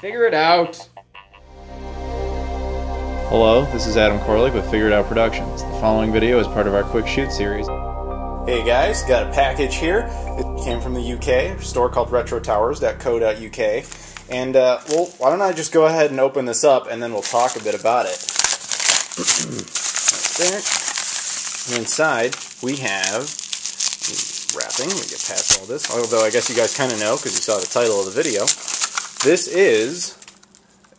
Figure it out. Hello, this is Adam Koralik with FigureItOut Productions. The following video is part of our Quick Shoot series. Hey guys, got a package here. It came from the UK, a store called retrotowers.co.uk. And, well, why don't I just go ahead and open this up and then we'll talk a bit about it. Right there. And inside, we have wrapping. We get past all this. Although I guess you guys kind of know because you saw the title of the video. This is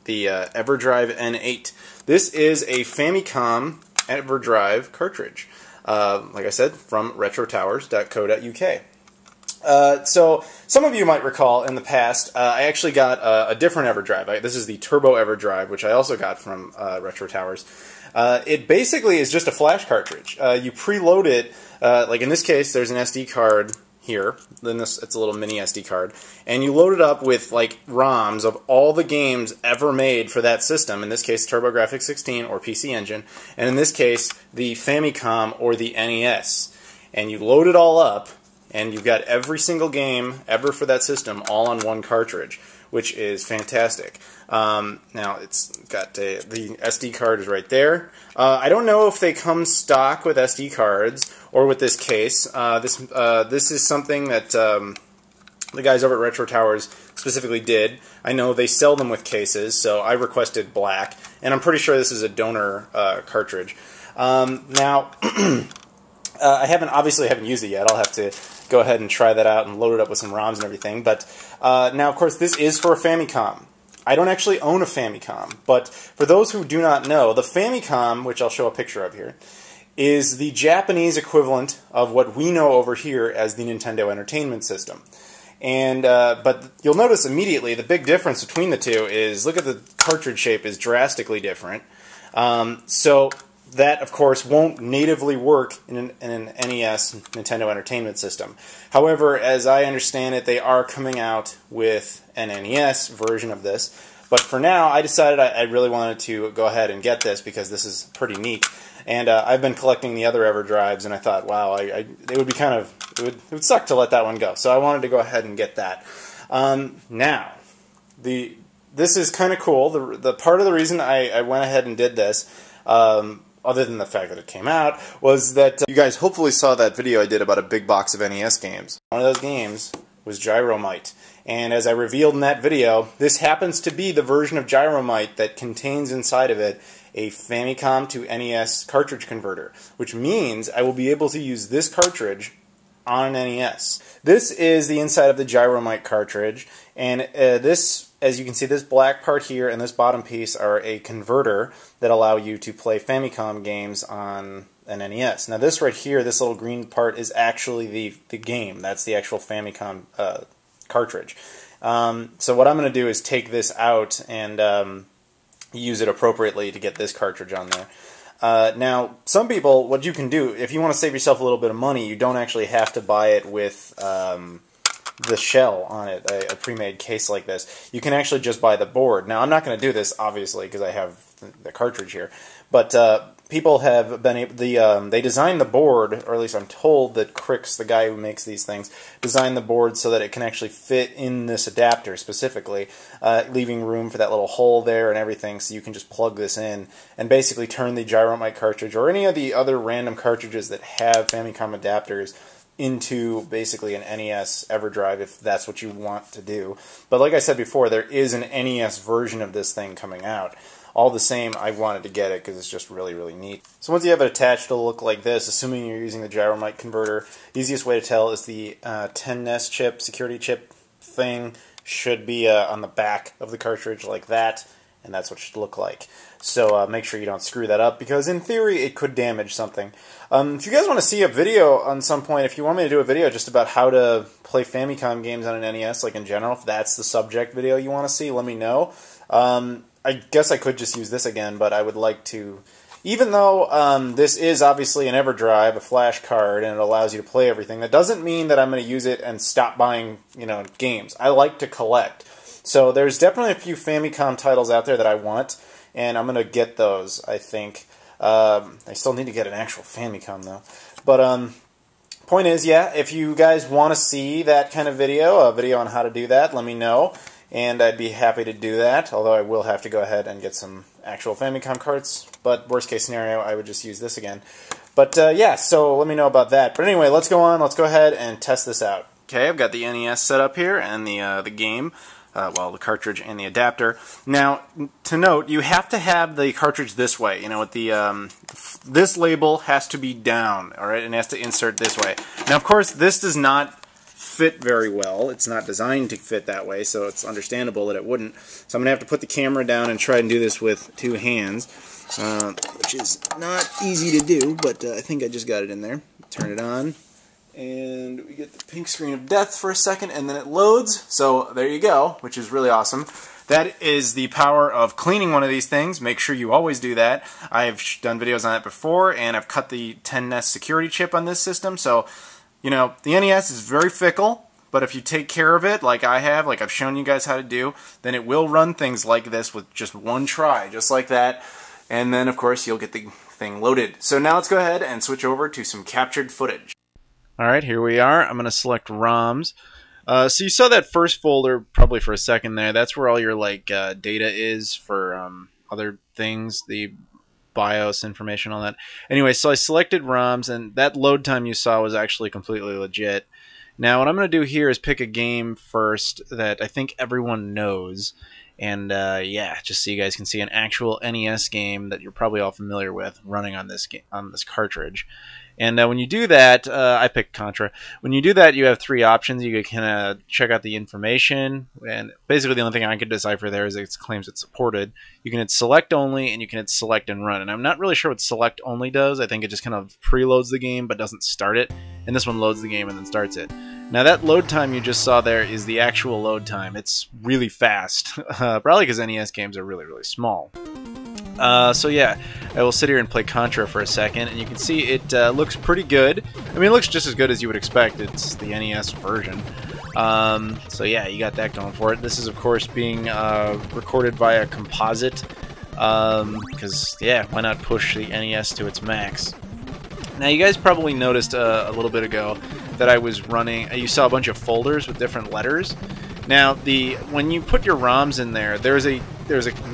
the Everdrive N8. This is a Famicom Everdrive cartridge. Like I said, from retrotowers.co.uk. So, some of you might recall in the past, I actually got a different Everdrive. This is the Turbo Everdrive, which I also got from Retro Towers. It basically is just a flash cartridge. You preload it, like in this case, there's an SD card here. Then it's a little mini SD card. And you load it up with like ROMs of all the games ever made for that system. In this case, TurboGrafx 16 or PC Engine. And in this case, the Famicom or the NES. And you load it all up, and you've got every single game ever for that system all on one cartridge, which is fantastic. Now, it's got the SD card is right there. I don't know if they come stock with SD cards or with this case. This is something that the guys over at Retro Towers specifically did. I know they sell them with cases, so I requested black, and I'm pretty sure this is a donor cartridge. Now, I obviously haven't used it yet. I'll have to go ahead and try that out and load it up with some ROMs and everything. But now, of course, this is for a Famicom. I don't actually own a Famicom, but for those who do not know, the Famicom, which I'll show a picture of here, is the Japanese equivalent of what we know over here as the Nintendo Entertainment System. And but you'll notice immediately the big difference between the two is, look at the cartridge shape is drastically different. So that, of course, won't natively work in an NES, Nintendo Entertainment System. However, as I understand it, they are coming out with an NES version of this. But for now, I decided I really wanted to go ahead and get this because this is pretty neat. And I've been collecting the other Everdrives, and I thought, wow, it would be kind of, it would suck to let that one go. So I wanted to go ahead and get that. Now, this is kind of cool. The part of the reason I went ahead and did this, other than the fact that it came out, was that you guys hopefully saw that video I did about a big box of NES games. One of those games was Gyromite. And as I revealed in that video, this happens to be the version of Gyromite that contains inside of it a Famicom to NES cartridge converter, which means I will be able to use this cartridge on an NES. This is the inside of the Gyromite cartridge, and this, as you can see, this black part here and this bottom piece are a converter that allow you to play Famicom games on an NES. Now this right here, this little green part, is actually the game. That's the actual Famicom cartridge. So what I'm going to do is take this out and use it appropriately to get this cartridge on there. Now, some people, what you can do, if you want to save yourself a little bit of money, you don't actually have to buy it with the shell on it, a pre-made case like this. You can actually just buy the board. Now, I'm not going to do this, obviously, because I have the cartridge here, but people have been able, they designed the board, or at least I'm told that Crix, the guy who makes these things, designed the board so that it can actually fit in this adapter specifically, leaving room for that little hole there and everything, so you can just plug this in and basically turn the Gyromite cartridge or any of the other random cartridges that have Famicom adapters into basically an NES Everdrive if that's what you want to do. But like I said before, there is an NES version of this thing coming out. All the same, I wanted to get it because it's just really, really neat. So once you have it attached, it'll look like this, assuming you're using the Gyromite converter. Easiest way to tell is the 10NES chip, security chip thing, should be on the back of the cartridge like that, and that's what it should look like. So make sure you don't screw that up, because in theory it could damage something. If you guys want to see a video on some point, if you want me to do a video just about how to play Famicom games on an NES, like in general, if that's the subject video you want to see, let me know. I guess I could just use this again, but I would like to, even though this is obviously an Everdrive, a flash card, and it allows you to play everything, that doesn't mean that I'm going to use it and stop buying, games. I like to collect. So there's definitely a few Famicom titles out there that I want, and I'm going to get those, I think. I still need to get an actual Famicom, though. But point is, yeah, if you guys want to see that kind of video, a video on how to do that, let me know. and I'd be happy to do that, although I will have to go ahead and get some actual Famicom carts, but worst case scenario, I would just use this again. But yeah, so let me know about that. But anyway, let's go ahead and test this out. Okay, I've got the NES set up here, and the game, well, the cartridge and the adapter. Now, to note, you have to have the cartridge this way. You know, with the this label has to be down, all right, and it has to insert this way. Now, of course, this does not fit very well. It's not designed to fit that way, so it's understandable that it wouldn't. So I'm going to have to put the camera down and try and do this with two hands, which is not easy to do, but I think I just got it in there. Turn it on, and we get the pink screen of death for a second, and then it loads. So there you go, which is really awesome. That is the power of cleaning one of these things. Make sure you always do that. I've done videos on that before, and I've cut the 10 Nes security chip on this system, so you know, the NES is very fickle, but if you take care of it, like I have, like I've shown you guys how to do, then it will run things like this with just one try, just like that, and then, of course, you'll get the thing loaded. So now let's go ahead and switch over to some captured footage. Alright, here we are. I'm going to select ROMs. So you saw that first folder probably for a second there. That's where all your, like, data is for other things, the BIOS information on that. Anyway, so I selected ROMs, and that load time you saw was actually completely legit. Now, what I'm going to do here is pick a game first that I think everyone knows, and yeah, just so you guys can see an actual NES game that you're probably all familiar with running on this cartridge. And when you do that, I picked Contra. When you do that, you have three options. You can check out the information, and basically the only thing I could decipher there is it claims it's supported. You can hit select only, and you can hit select and run. And I'm not really sure what select only does. I think it just kind of preloads the game but doesn't start it. And this one loads the game and then starts it. Now that load time you just saw there is the actual load time. It's really fast, probably because NES games are really, really small. So yeah, I will sit here and play Contra for a second, and you can see it looks pretty good. I mean, it looks just as good as you would expect. It's the NES version. So yeah, you got that going for it. This is, of course, being recorded via composite, because, yeah, why not push the NES to its max? Now, you guys probably noticed a little bit ago that I was running, you saw a bunch of folders with different letters. Now, when you put your ROMs in there, there's a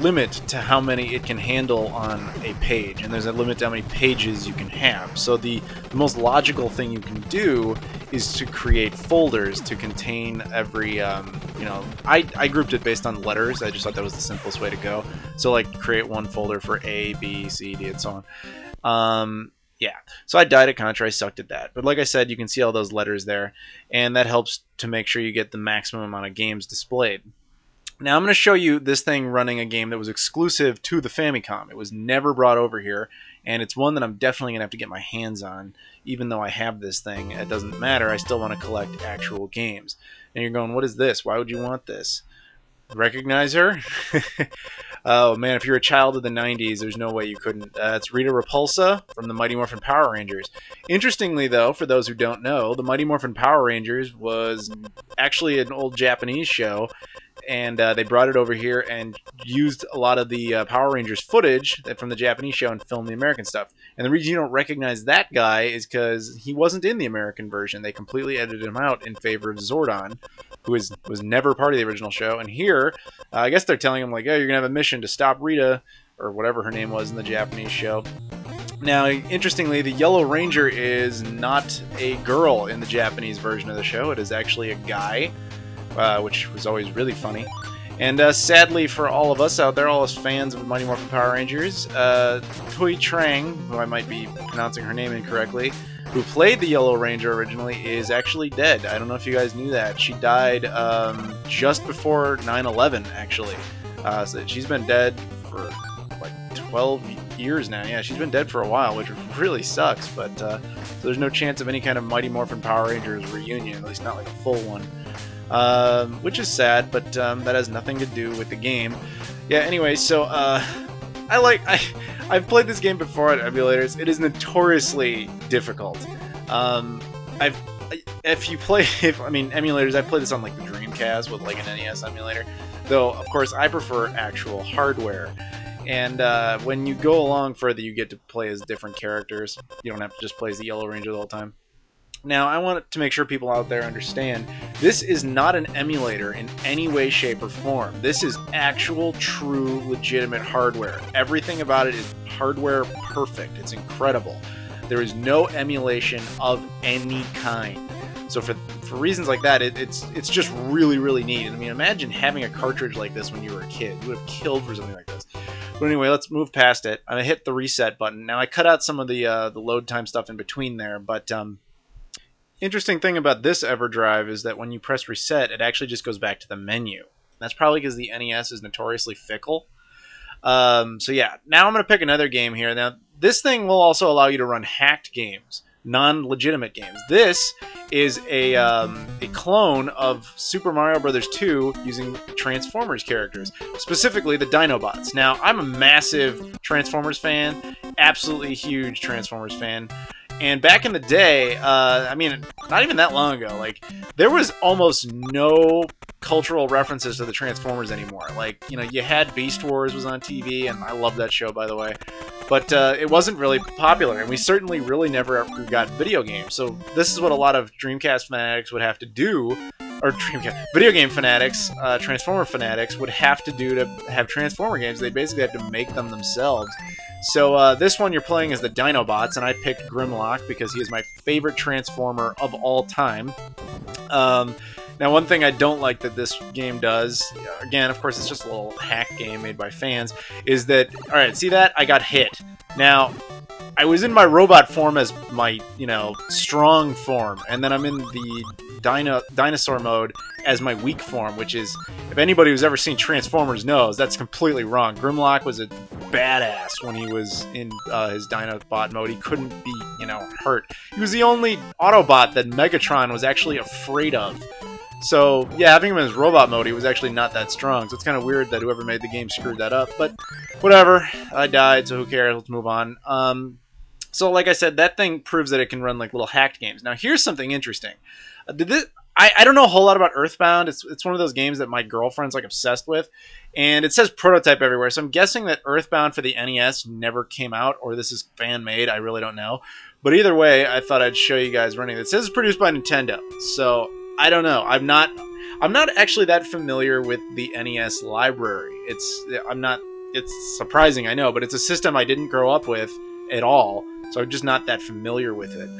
limit to how many it can handle on a page, and there's a limit to how many pages you can have. So the most logical thing you can do is to create folders to contain every, you know, I grouped it based on letters. I just thought that was the simplest way to go. So, like, create one folder for A, B, C, D, and so on. Yeah, so I died at Contra, I sucked at that. But like I said, you can see all those letters there, and that helps to make sure you get the maximum amount of games displayed. Now I'm going to show you this thing running a game that was exclusive to the Famicom. It was never brought over here, and it's one that I'm definitely going to have to get my hands on. Even though I have this thing, it doesn't matter, I still want to collect actual games. And you're going, what is this? Why would you want this? Recognize her? Oh man, if you're a child of the 90s, there's no way you couldn't. It's Rita Repulsa from the Mighty Morphin Power Rangers. Interestingly, though, for those who don't know, the Mighty Morphin Power Rangers was actually an old Japanese show, and they brought it over here and used a lot of the Power Rangers footage from the Japanese show and filmed the American stuff. And the reason you don't recognize that guy is because he wasn't in the American version. They completely edited him out in favor of Zordon, who was never part of the original show. And here, I guess they're telling him, like, oh, you're going to have a mission to stop Rita, or whatever her name was in the Japanese show. Now, interestingly, the Yellow Ranger is not a girl in the Japanese version of the show. It is actually a guy, which was always really funny. And sadly for all of us out there, all us fans of Mighty Morphin Power Rangers, Hui Trang, who I might be pronouncing her name incorrectly, who played the Yellow Ranger originally, is actually dead. I don't know if you guys knew that. She died just before 9/11, actually. So she's been dead for like 12 years now. Yeah, she's been dead for a while, which really sucks. But so there's no chance of any kind of Mighty Morphin Power Rangers reunion, at least not like a full one. Which is sad, but that has nothing to do with the game. Yeah, anyway, so I've played this game before on emulators. It is notoriously difficult. Emulators, I played this on like the Dreamcast with like an NES emulator, though of course I prefer actual hardware. And when you go along further, you get to play as different characters. You don't have to just play as the Yellow Ranger the whole time. Now, I want to make sure people out there understand, this is not an emulator in any way, shape, or form. This is actual, true, legitimate hardware. Everything about it is hardware perfect. It's incredible. There is no emulation of any kind. So for reasons like that, it's just really, really neat. And I mean, imagine having a cartridge like this when you were a kid. You would have killed for something like this. But anyway, let's move past it. I'm going to hit the reset button. Now, I cut out some of the load time stuff in between there, but interesting thing about this Everdrive is that when you press reset, it actually just goes back to the menu. That's probably because the NES is notoriously fickle. So yeah, now I'm going to pick another game here. Now, this thing will also allow you to run hacked games, non-legitimate games. This is a clone of Super Mario Bros. 2 using Transformers characters, specifically the Dinobots. Now, I'm a massive Transformers fan, absolutely huge Transformers fan. And back in the day, I mean, not even that long ago, like, there was almost no cultural references to the Transformers anymore. Like, you know, you had Beast Wars was on TV, and I love that show, by the way. But it wasn't really popular, and we certainly really never got video games. So this is what a lot of Dreamcast fanatics would have to do, or video game fanatics, Transformer fanatics would have to do to have Transformer games. They basically have to make them themselves. So this one you're playing as the Dinobots, and I picked Grimlock because he is my favorite Transformer of all time. Now, one thing I don't like that this game does, again, of course, it's just a little hack game made by fans, is that, alright, see that? I got hit. Now, I was in my robot form as my, you know, strong form, and then I'm in the dinosaur mode as my weak form, which is, if anybody who's ever seen Transformers knows, that's completely wrong. Grimlock was a badass when he was in his Dinobot mode. He couldn't be, you know, hurt. He was the only Autobot that Megatron was actually afraid of. So, yeah, having him in his robot mode, he was actually not that strong. So it's kind of weird that whoever made the game screwed that up. But whatever. I died, so who cares? Let's move on. So, like I said, that thing proves that it can run like little hacked games. Now, here's something interesting. I don't know a whole lot about Earthbound. It's one of those games that my girlfriend's like obsessed with. And it says prototype everywhere. So I'm guessing that Earthbound for the NES never came out, or this is fan-made. I really don't know. But either way, I thought I'd show you guys running it. It says it's produced by Nintendo. So I don't know. I'm not actually that familiar with the NES library. It's surprising, I know, but it's a system I didn't grow up with at all, so I'm just not that familiar with it.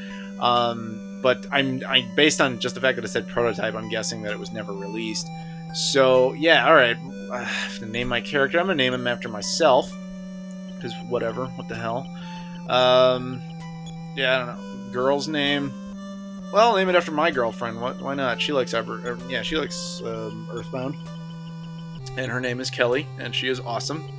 But I'm based on just the fact that it said prototype, I'm guessing that it was never released. So yeah, all right. I have to name my character. I'm gonna name him after myself, because whatever, what the hell. Yeah, I don't know. Girl's name. Well, name it after my girlfriend. Why not? She likes she likes Earthbound, and her name is Kelly, and she is awesome.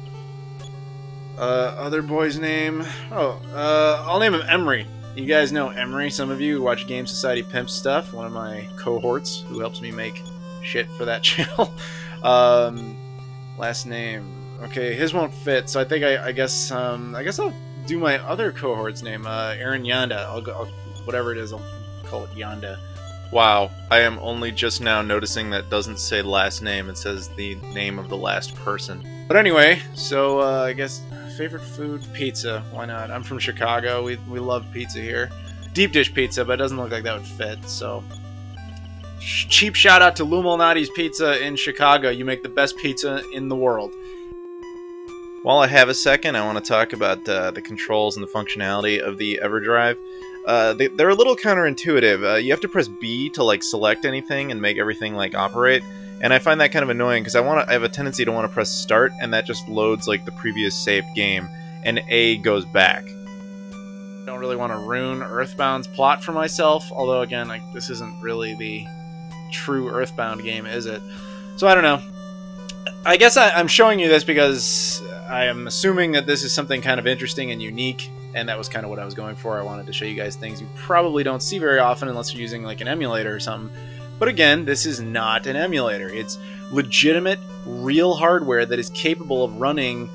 Other boy's name. I'll name him Emery. You guys know Emery. Some of you who watch Game Society Pimp stuff. One of my cohorts who helps me make shit for that channel. Last name. Okay, his won't fit, so I think I guess I'll do my other cohort's name. Aaron Yanda. I'll whatever it is. I'll call it Yanda. Wow, I am only just now noticing that doesn't say last name, it says the name of the last person. But anyway, so I guess favorite food, pizza. Why not? I'm from Chicago. We love pizza here. Deep dish pizza, but it doesn't look like that would fit, so cheap shout out to Lou Malnati's Pizza in Chicago. You make the best pizza in the world. While I have a second, I want to talk about the controls and the functionality of the Everdrive. They're a little counterintuitive. You have to press B to like select anything and make everything like operate, and I find that kind of annoying because I have a tendency to want to press start, and that just loads like the previous saved game, and A goes back. Don't really want to ruin Earthbound's plot for myself, although again, like, this isn't really the true Earthbound game, is it? So I don't know. I guess I'm showing you this because I am assuming that this is something kind of interesting and unique, and that was kind of what I was going for. I wanted to show you guys things you probably don't see very often unless you're using like an emulator or something. But again, this is not an emulator. It's legitimate, real hardware that is capable of running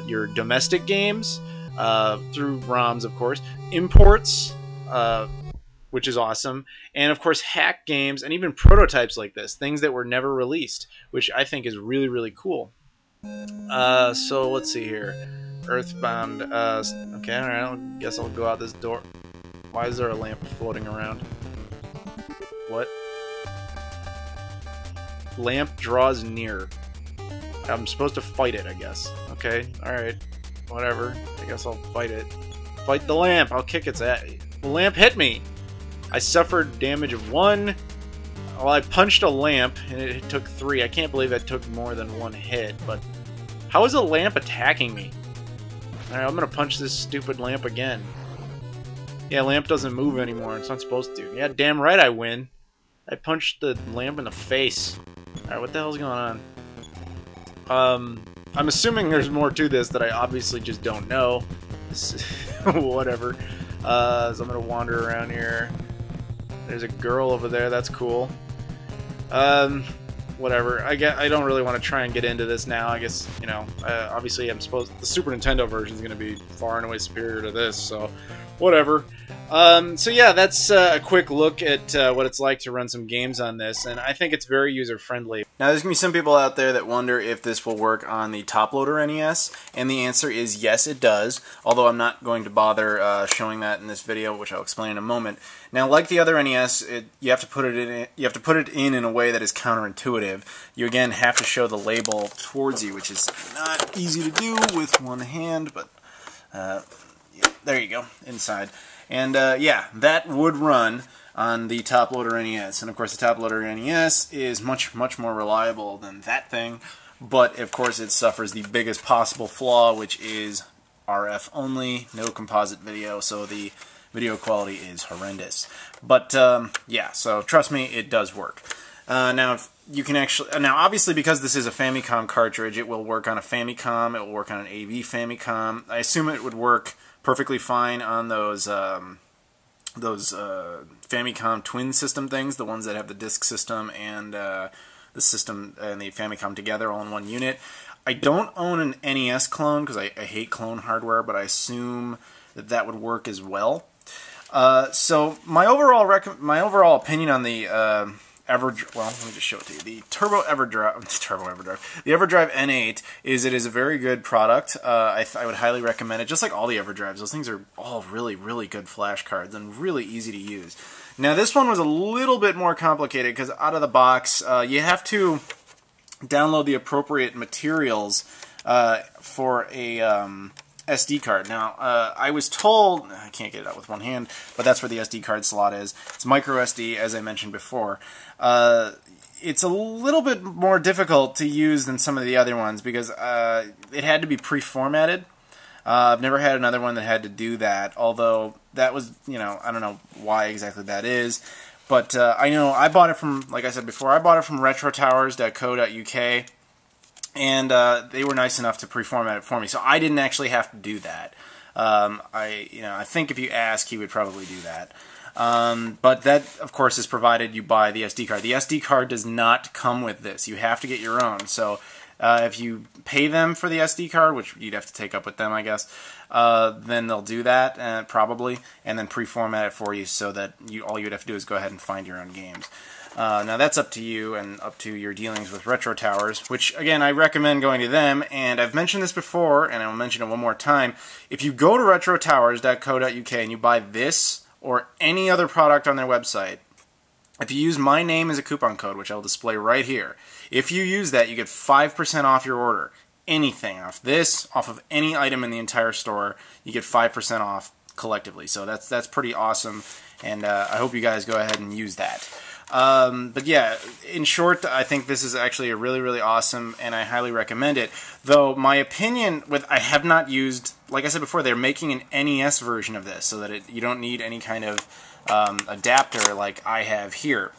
your domestic games through ROMs, of course, imports, which is awesome, and of course hack games and even prototypes like this, things that were never released, which I think is really, really cool. So let's see here. Earthbound. Okay, alright, I guess I'll go out this door. Why is there a lamp floating around? What? Lamp draws near. I'm supposed to fight it, I guess. Okay, alright. Whatever. I guess I'll fight it. Fight the lamp! I'll kick its ass. The lamp hit me! I suffered damage of 1. Well, I punched a lamp, and it took 3. I can't believe that took more than 1 hit, but... How is a lamp attacking me? Alright, I'm gonna punch this stupid lamp again. Yeah, lamp doesn't move anymore. It's not supposed to. Yeah, damn right I win. I punched the lamp in the face. Alright, what the hell's going on? I'm assuming there's more to this that I obviously just don't know. Whatever. So I'm gonna wander around here. There's a girl over there. That's cool. Whatever. I don't really want to try and get into this now. I guess, you know, obviously the Super Nintendo version is going to be far and away superior to this, so whatever. So yeah, that's a quick look at what it's like to run some games on this, and I think it's very user-friendly. Now, there's going to be some people out there that wonder if this will work on the top loader NES, and the answer is yes, it does, although I'm not going to bother showing that in this video, which I'll explain in a moment. Now, like the other NES, you have to put it in a way that is counterintuitive. You again have to show the label towards you, which is not easy to do with one hand, but yeah, there you go, inside. And yeah, that would run on the top loader NES. And of course the top loader NES is much more reliable than that thing, but of course it suffers the biggest possible flaw, which is RF only, no composite video, so the video quality is horrendous. But yeah, so trust me, it does work. Now you can actually, now obviously because this is a Famicom cartridge, it will work on a Famicom, it will work on an AV Famicom. I assume it would work perfectly fine on those Famicom twin system things, the ones that have the disk system and the system and the Famicom together all in one unit. I don't own an NES clone because I hate clone hardware, but I assume that that would work as well. So my overall opinion on the well, let me just show it to you. The the Everdrive N8 is it is a very good product. I would highly recommend it, just like all the Everdrives. Those things are all really good flash cards and really easy to use. Now this one was a little bit more complicated because out of the box, you have to download the appropriate materials for a SD card. Now, I was told, I can't get it out with one hand, but that's where the SD card slot is. It's micro SD, as I mentioned before. It's a little bit more difficult to use than some of the other ones because it had to be pre-formatted. I've never had another one that had to do that, although that was, you know, I don't know why exactly that is. But I know I bought it from, like I said before, I bought it from retrotowers.co.uk. And they were nice enough to pre-format it for me, so I didn't actually have to do that. I think if you ask, he would probably do that. But that, of course, is provided you buy the SD card. The SD card does not come with this. You have to get your own. So if you pay them for the SD card, which you'd have to take up with them, I guess, then they'll do that probably, and then pre-format it for you so that all you'd have to do is go ahead and find your own games. Now that's up to you and up to your dealings with Retro Towers, which again I recommend going to them, and I've mentioned this before and I'll mention it one more time. If you go to retrotowers.co.uk and you buy this or any other product on their website, if you use my name as a coupon code, which I'll display right here, if you use that you get 5% off your order. Anything, off this, off of any item in the entire store, you get 5% off collectively. So that's pretty awesome, and I hope you guys go ahead and use that. But yeah, in short, I think this is actually a really awesome, and I highly recommend it. Though my opinion, I have not used, like I said before, they're making an NES version of this, so that you don't need any kind of adapter like I have here.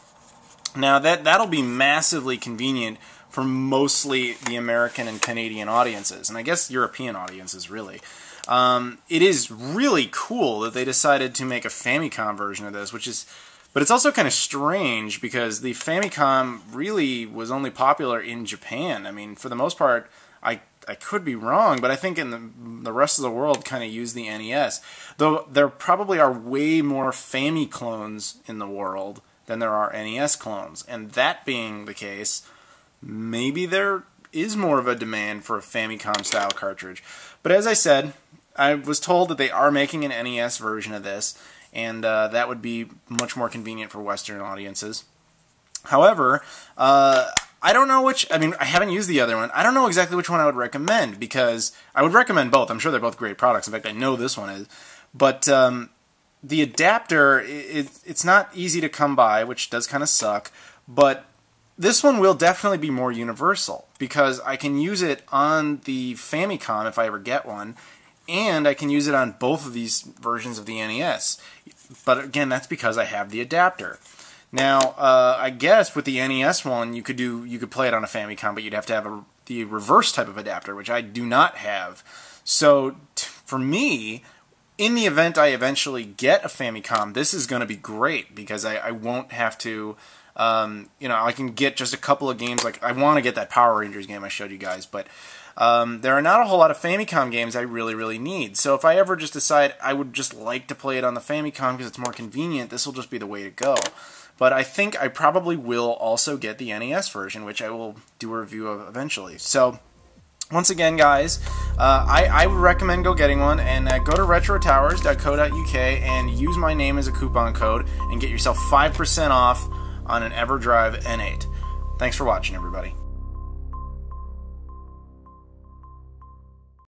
Now that'll be massively convenient for mostly the American and Canadian audiences, and I guess European audiences really. It is really cool that they decided to make a Famicom version of this, but it's also kind of strange because the Famicom really was only popular in Japan. I mean, for the most part, I could be wrong, but I think in the rest of the world kind of used the NES. Though there probably are way more Fami clones in the world than there are NES clones. And that being the case, maybe there is more of a demand for a Famicom-style cartridge. But as I said, I was told that they are making an NES version of this, and that would be much more convenient for Western audiences. However, I don't know which, I mean, I haven't used the other one. I don't know exactly which one I would recommend, because I would recommend both. I'm sure they're both great products. In fact, I know this one is. But the adapter, it's not easy to come by, which does kind of suck, but this one will definitely be more universal, because I can use it on the Famicom if I ever get one, and I can use it on both of these versions of the NES. But again, that's because I have the adapter. Now, I guess with the NES one, you could play it on a Famicom, but you'd have to have the reverse type of adapter, which I do not have. So, for me, in the event I eventually get a Famicom, this is going to be great, because I won't have to, you know, I can get just a couple of games. Like, I want to get that Power Rangers game I showed you guys, but there are not a whole lot of Famicom games I really, really need. So if I ever just decide I would just like to play it on the Famicom because it's more convenient, this will just be the way to go. But I think I probably will also get the NES version, which I will do a review of eventually. So, once again, guys, I would recommend getting one, and go to retrotowers.co.uk and use my name as a coupon code and get yourself 5% off on an Everdrive N8. Thanks for watching, everybody.